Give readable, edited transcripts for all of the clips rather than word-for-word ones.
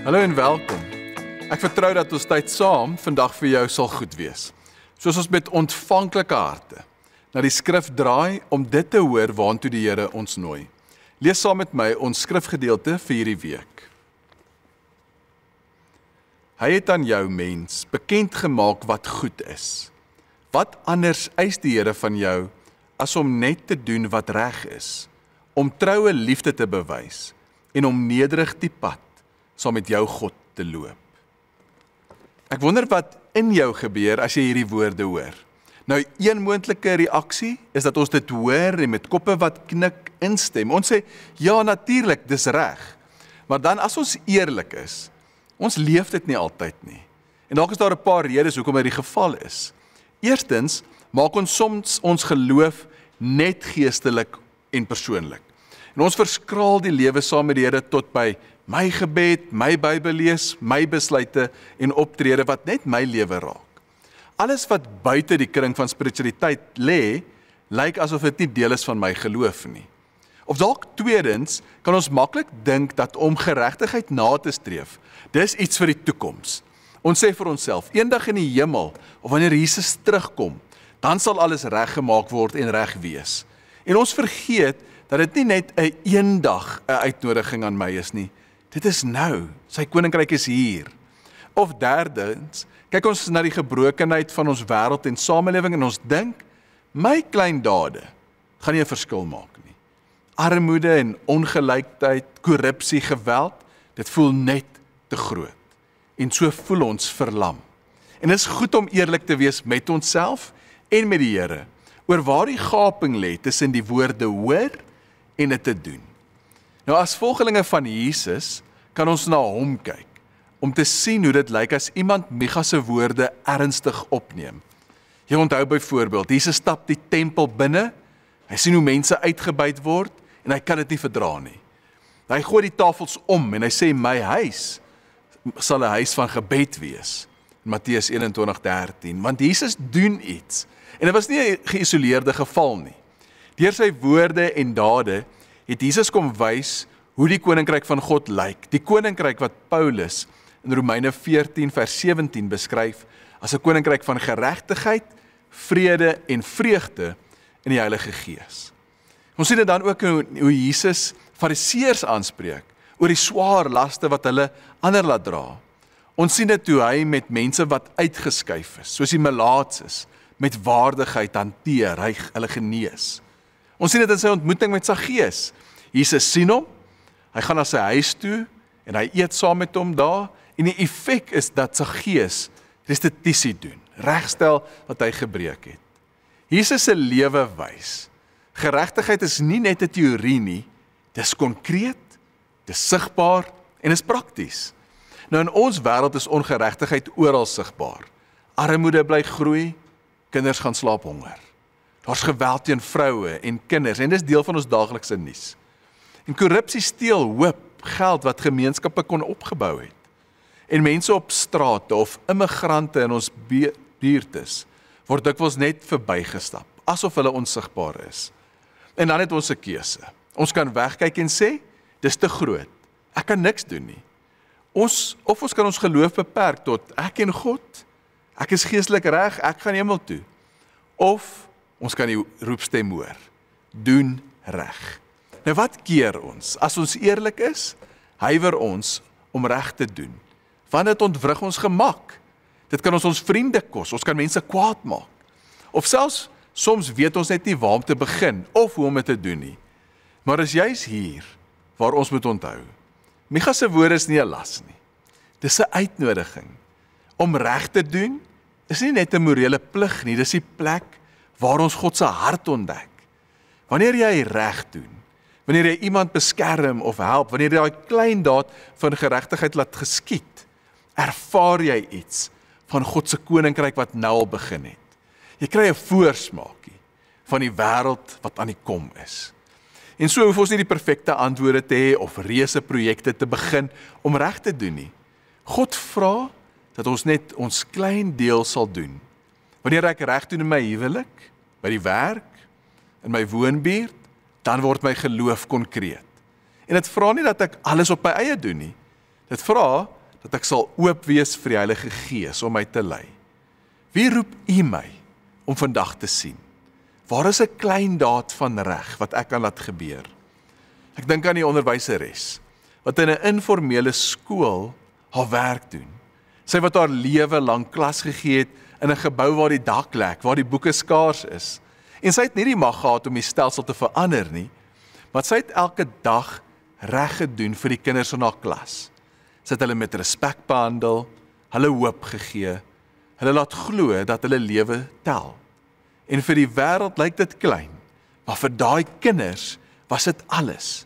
Hallo en welkom. Ek vertrou dat ons tyd saam vandag vir jou sal goed wees. Soos ons met ontvanklike harte na die skrif draai om dit te hoor waartoe die Here ons nooi. Lees saam met my ons skrifgedeelte vir hierdie week. Hy het aan jou mens bekend gemaak wat goed is. Wat anders eis die Here van jou as om net te doen wat reg is, om troue liefde te bewys en om nederig die pad saam met jou God te loop. Ek wonder wat in jou gebeur as jy hierdie woorde hoor. Nou, een moontlike reaksie is dat ons dit hoor en met koppe wat knik instem. Ons sê, ja natuurlik, dis reg. Maar dan as ons eerlik is, ons leef dit nie altyd nie. En dalk is daar 'n paar redes hoekom dit die geval is. Eerstens, maak ons soms ons geloof net geestelik en persoonlik. En ons verskraal die lewe saam met die Here tot by my gebed, my Bybel lees, my besluite en optrede wat net my lewe raak. Alles wat buite die kring van spiritualiteit lê, lyk asof dit nie deel is van my geloof nie. Of dalk tweedens, kan ons maklik dink dat om geregtigheid na te streef, dis iets vir die toekoms. Ons sê vir onsself, eendag in die hemel, of wanneer Jesus terugkom, dan sal alles reggemaak word en reg wees. En ons vergeet dat dit nie net 'n eendag 'n uitnodiging aan my is nie. Dit is nou, sy koninkryk is hier. Of derdens, kyk ons na die gebrokenheid van ons wêreld en samelewing en ons dink, my klein dade gaan nie 'n verskil maak nie. Armoede en ongelykheid, korrupsie, geweld, dit voel net te groot. En so voel ons verlam. En dit is goed om eerlik te wees met onsself en met die Here, oor waar die gaping lê tussen die woorde hoor en dit te doen. Nou as volgelinge van Jesus, kan ons na hom kyk, om te sien hoe dit lyk as iemand Micha se woorde ernstig opneem. Jy onthou byvoorbeeld, Jesus stap die tempel binne, hy sien hoe mense uitgebuit word, en hy kan dit nie verdra nie. Hy gooi die tafels om, en hy sê, my huis sal 'n huis van gebed wees, in Matteus 21:13, want Jesus doen iets, en dit was nie 'n geïsoleerde geval nie. Deur sy woorde en dade, het Jesus kom wys hoe die koninkryk van God lyk, die koninkryk wat Paulus in Romeine 14 vers 17 beskryf as 'n koninkryk van geregtigheid, vrede en vreugde in die Heilige Gees. Ons sien dit dan ook hoe Jesus Fariseërs aanspreek oor die swaar laste wat hulle ander laat dra. Ons sien dit hoe hy met mense wat uitgeskuif is, soos die melaatses, met waardigheid hanteer, hy hulle genees. Ons sien dit in sy ontmoeting met Saggeus. Jesus sien hom, hy gaan na sy huis toe, en hy eet saam met hom daar, en die effek is dat Saggeus restituisie doen, regstel wat hy gebreek het. Jesus se lewe wys, geregtigheid is nie net 'n teorie nie, dis konkreet, dis sigbaar, en is prakties. Nou in ons wêreld is ongeregtigheid oral sigbaar. Armoede bly groei, kinders gaan slaap honger. Daar's geweld teen vroue en kinders, en dis deel van ons daaglikse nuus. En korrupsie steel hoop, geld wat gemeenskappe kon opgebou het. En mense op strate of immigrante in ons buurtes word dikwels net verbygestap, asof hulle onsigbaar is. En dan het ons 'n keuse. Ons kan wegkyk en sê, dis te groot, ek kan niks doen nie. Of ons kan ons geloof beperk tot, ek en God, ek is geestelik reg, ek gaan hemel toe. Of ons kan die roepstem hoor, doen reg. Nou wat keer ons? As ons eerlik is, huiwer ons om reg te doen. Want dit ontwrig ons gemak. Dit kan ons vriende kos, ons kan mense kwaad maak. Of selfs, soms weet ons net nie waar om te begin, of hoe om dit te doen nie. Maar is juis hier, waar ons moet onthou. Micha se woorde is nie 'n las nie. Dis 'n uitnodiging. Om reg te doen, is nie net 'n morele plig nie, dis die plek waar ons God se hart ontdek. Wanneer jy reg doen, wanneer jy iemand beskerm of help, wanneer jy daai klein daad van geregtigheid laat geskied, ervaar jy iets van God se koninkryk wat nou al begin het. Jy kry 'n voorsmaakie van die wêreld wat aan die kom is. En so hoef ons nie die perfekte antwoorde te hê of reuse projekte te begin om reg te doen nie. God vra dat ons net ons klein deel sal doen. Wanneer ek reg doen in my huwelik, by die werk, in my woonbuurt, dan word my geloof konkreet. En dit vra nie dat ek alles op my eie doen nie. Dit vra dat ek sal oop wees vir die Heilige Gees om my te lei. Wie roep U my om vandag te sien? Waar is 'n klein daad van reg wat ek kan laat gebeur? Ek dink aan die onderwyseres, wat in 'n informele skool haar werk doen. Sy wat haar lewe lank klas gegee het in 'n gebou waar die dak lek, waar die boeke skaars is. En sy het nie die mag gehad om die stelsel te verander nie, maar sy het elke dag reg gedoen vir die kinders in haar klas. Sy het hulle met respek behandel, hulle hoop gegee, hulle laat glo dat hulle lewe tel. En vir die wêreld lyk dit klein, maar vir daai kinders was dit alles.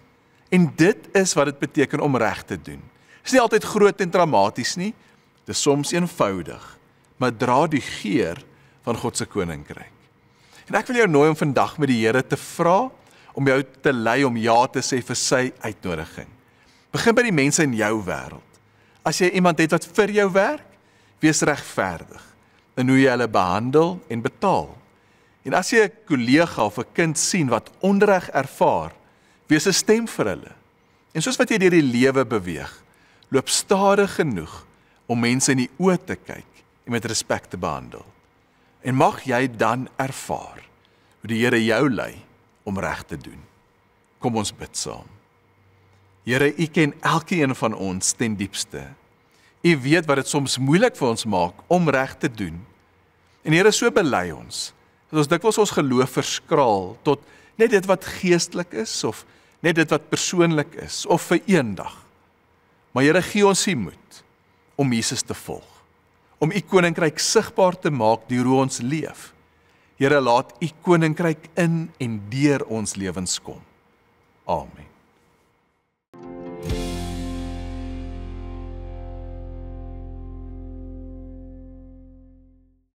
En dit is wat dit beteken om reg te doen. Dit is nie altyd groot en dramaties nie, dit is soms eenvoudig, maar dra die geur van God se koninkryk. En ek wil jou nooi om vandag met die Here te vra, om jou te lei om ja te sê vir sy uitnodiging. Begin by die mense in jou wêreld. As jy iemand het wat vir jou werk, wees regverdig in hoe jy hulle behandel en betaal. En as jy 'n kollega of 'n kind sien wat onreg ervaar, wees 'n stem vir hulle. En soos wat jy deur die lewe beweeg, loop stadig genoeg om mense in die oë te kyk en met respek te behandel. En mag jy dan ervaar hoe die Here jou lei om reg te doen. Kom ons bid saam. Here, U ken elkeen van ons ten diepste. U weet wat dit soms moeilik vir ons maak om reg te doen. En Here, so bely ons, dat ons dikwels ons geloof verskraal tot net dit wat geestelik is, of net dit wat persoonlik is, of vir eendag. Maar Here, gee ons die moed om Jesus te volg, om U koninkryk sigbaar te maak deur hoe ons leef. Here, laat U koninkryk in en deur ons lewens kom. Amen.